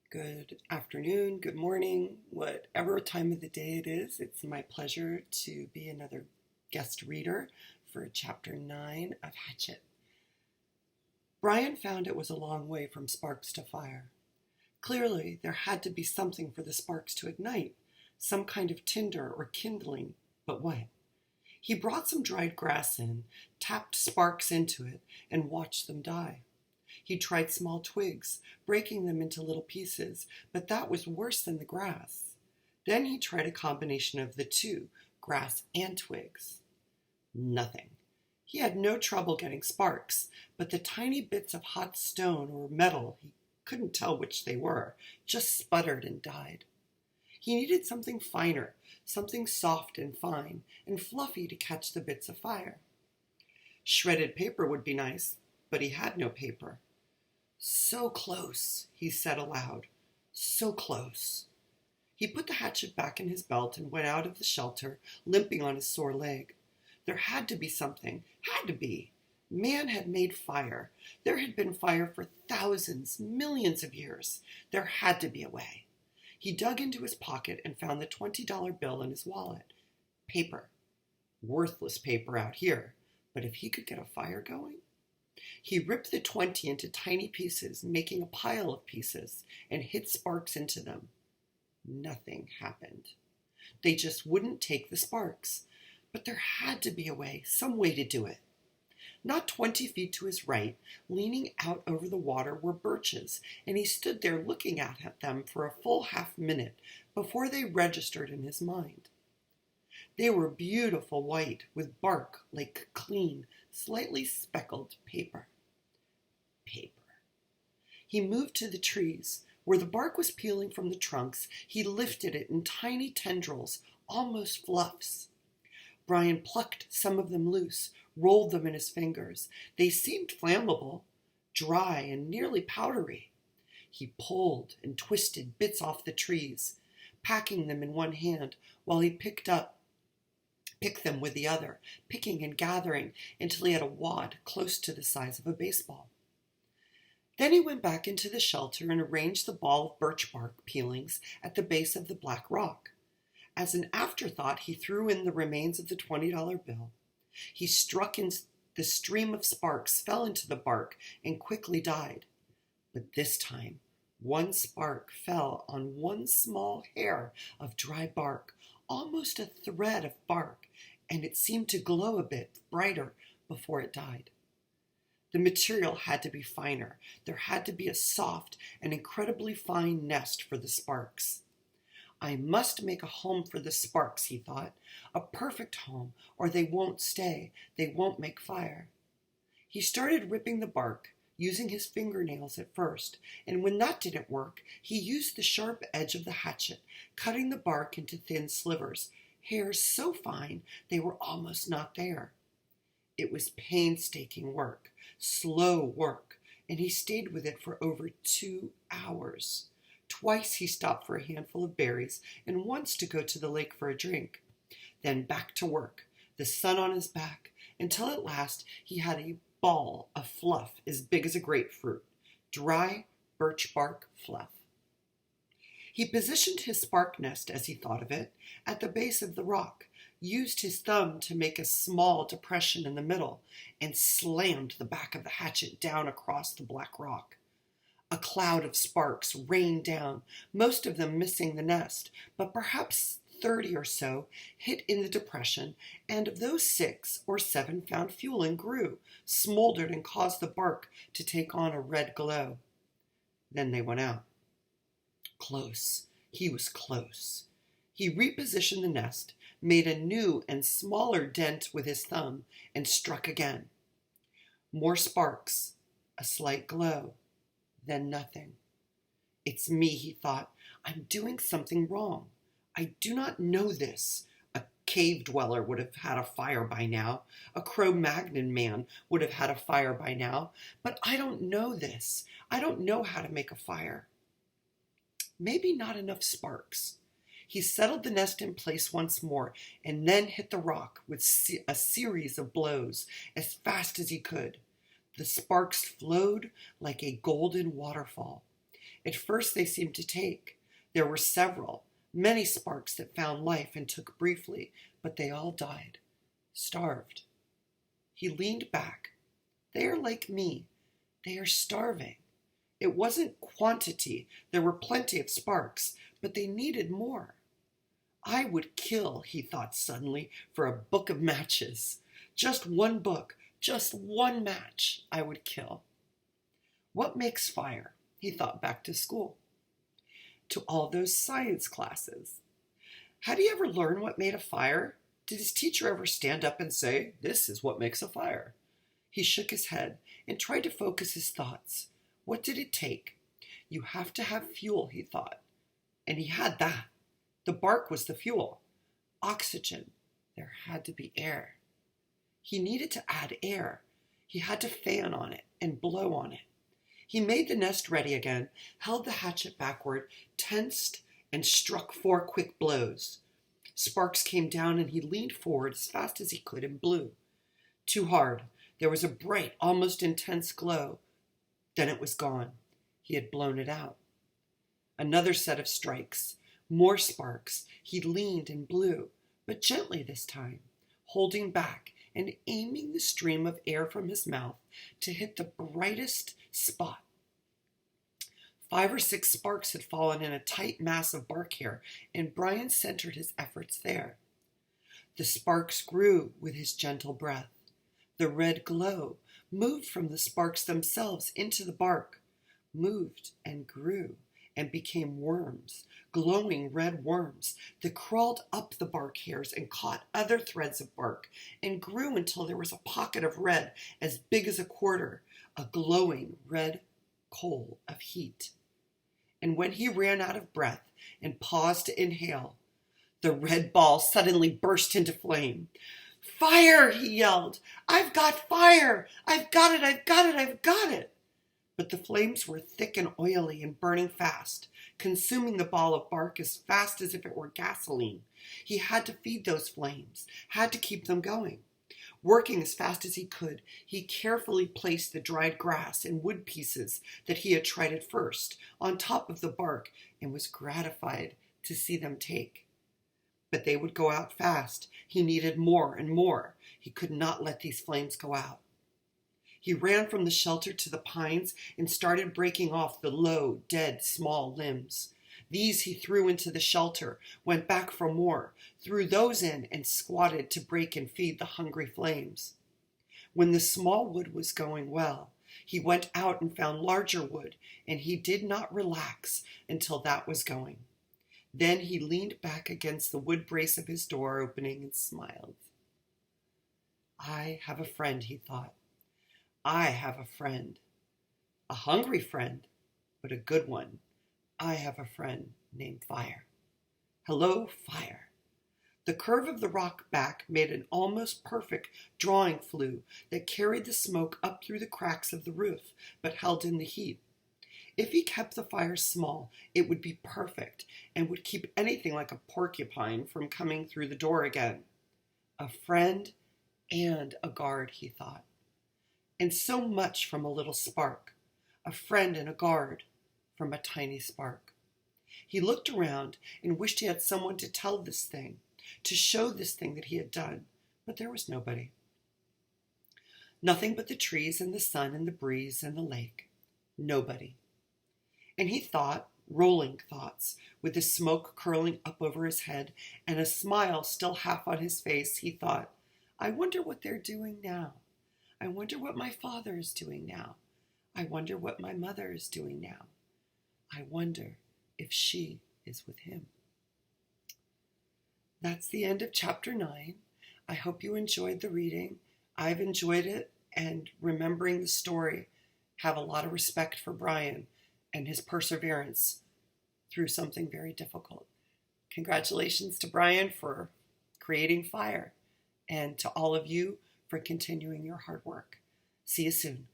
Good afternoon, good morning, whatever time of the day it is. It's my pleasure to be another guest reader for Chapter 9 of Hatchet. Brian found it was a long way from sparks to fire. Clearly, there had to be something for the sparks to ignite, some kind of tinder or kindling, but what? He brought some dried grass in, tapped sparks into it, and watched them die. He tried small twigs, breaking them into little pieces, but that was worse than the grass. Then he tried a combination of the two, grass and twigs. Nothing. He had no trouble getting sparks, but the tiny bits of hot stone or metal, he couldn't tell which they were, just sputtered and died. He needed something finer, something soft and fine and fluffy to catch the bits of fire. Shredded paper would be nice, but he had no paper. So close, he said aloud. So close. He put the hatchet back in his belt and went out of the shelter, limping on his sore leg. There had to be something. Had to be. Man had made fire. There had been fire for thousands, millions of years. There had to be a way. He dug into his pocket and found the $20 bill in his wallet. Paper. Worthless paper out here. But if he could get a fire going? He ripped the 20 into tiny pieces, making a pile of pieces, and hit sparks into them. Nothing happened. They just wouldn't take the sparks. But there had to be a way, some way to do it. Not 20 feet to his right, leaning out over the water, were birches, and he stood there looking at them for a full half-minute before they registered in his mind. They were beautiful white, with bark like clean, slightly speckled paper. Paper. He moved to the trees. Where the bark was peeling from the trunks, he lifted it in tiny tendrils, almost fluffs. Brian plucked some of them loose, rolled them in his fingers. They seemed flammable, dry and nearly powdery. He pulled and twisted bits off the trees, packing them in one hand while he picked them with the other, picking and gathering until he had a wad close to the size of a baseball. Then he went back into the shelter and arranged the ball of birch bark peelings at the base of the black rock. As an afterthought, he threw in the remains of the $20 bill. He struck in the stream of sparks, fell into the bark, and quickly died. But this time, one spark fell on one small hair of dry bark, almost a thread of bark, and it seemed to glow a bit brighter before it died. The material had to be finer. There had to be a soft and incredibly fine nest for the sparks. I must make a home for the sparks, he thought, a perfect home, or they won't stay, they won't make fire. He started ripping the bark, using his fingernails at first, and when that didn't work, he used the sharp edge of the hatchet, cutting the bark into thin slivers, hairs so fine they were almost not there. It was painstaking work, slow work, and he stayed with it for over 2 hours. Twice he stopped for a handful of berries, and once to go to the lake for a drink. Then back to work, the sun on his back, until at last he had a ball of fluff as big as a grapefruit, dry birch bark fluff. He positioned his spark nest, as he thought of it, at the base of the rock, used his thumb to make a small depression in the middle, and slammed the back of the hatchet down across the black rock. A cloud of sparks rained down, most of them missing the nest, but perhaps 30 or so hit in the depression, and of those 6 or 7 found fuel and grew, smoldered and caused the bark to take on a red glow. Then they went out. Close. He was close. He repositioned the nest, made a new and smaller dent with his thumb, and struck again. More sparks, a slight glow, then nothing. It's me, he thought. I'm doing something wrong. I do not know this. A cave dweller would have had a fire by now. A Cro-Magnon man would have had a fire by now. But I don't know this. I don't know how to make a fire. Maybe not enough sparks. He settled the nest in place once more and then hit the rock with a series of blows as fast as he could. The sparks flowed like a golden waterfall. At first they seemed to take. There were several, many sparks that found life and took briefly, but they all died, starved. He leaned back. They are like me. They are starving. It wasn't quantity. There were plenty of sparks, but they needed more. I would kill, he thought suddenly, for a book of matches. Just one book, just one match I would kill. What makes fire? He thought back to school, to all those science classes. Had he ever learned what made a fire? Did his teacher ever stand up and say, "This is what makes a fire"? He shook his head and tried to focus his thoughts. What did it take? You have to have fuel, he thought. And he had that. The bark was the fuel. Oxygen. There had to be air. He needed to add air. He had to fan on it and blow on it. He made the nest ready again, held the hatchet backward, tensed, and struck 4 quick blows. Sparks came down and he leaned forward as fast as he could and blew. Too hard. There was a bright, almost intense glow. Then it was gone. He had blown it out. Another set of strikes. More sparks. He leaned and blew, but gently this time, holding back and aiming the stream of air from his mouth to hit the brightest spot. 5 or 6 sparks had fallen in a tight mass of bark hair, and Brian centered his efforts there. The sparks grew with his gentle breath. The red glow moved from the sparks themselves into the bark, moved and grew and became worms, glowing red worms that crawled up the bark hairs and caught other threads of bark and grew until there was a pocket of red as big as a quarter, a glowing red coal of heat. And when he ran out of breath and paused to inhale, the red ball suddenly burst into flame. "Fire!" he yelled. "I've got fire! I've got it! I've got it! I've got it!" But the flames were thick and oily and burning fast, consuming the ball of bark as fast as if it were gasoline. He had to feed those flames, had to keep them going. Working as fast as he could, he carefully placed the dried grass and wood pieces that he had tried at first on top of the bark and was gratified to see them take. But they would go out fast. He needed more and more. He could not let these flames go out. He ran from the shelter to the pines and started breaking off the low, dead, small limbs. These he threw into the shelter, went back for more, threw those in, and squatted to break and feed the hungry flames. When the small wood was going well, he went out and found larger wood, and he did not relax until that was going. Then he leaned back against the wood brace of his door opening and smiled. "I have a friend," he thought. "I have a friend. A hungry friend, but a good one. I have a friend named Fire. Hello, Fire." The curve of the rock back made an almost perfect drawing flue that carried the smoke up through the cracks of the roof, but held in the heat. If he kept the fire small, it would be perfect and would keep anything like a porcupine from coming through the door again. A friend and a guard, he thought. And so much from a little spark. A friend and a guard from a tiny spark. He looked around and wished he had someone to tell this thing, to show this thing that he had done, but there was nobody. Nothing but the trees and the sun and the breeze and the lake. Nobody. And he thought, rolling thoughts, with the smoke curling up over his head and a smile still half on his face, he thought, I wonder what they're doing now. I wonder what my father is doing now. I wonder what my mother is doing now. I wonder if she is with him. That's the end of chapter 9. I hope you enjoyed the reading. I've enjoyed it, and remembering the story, have a lot of respect for Brian and his perseverance through something very difficult. Congratulations to Brian for creating Fire, and to all of you for continuing your hard work. See you soon.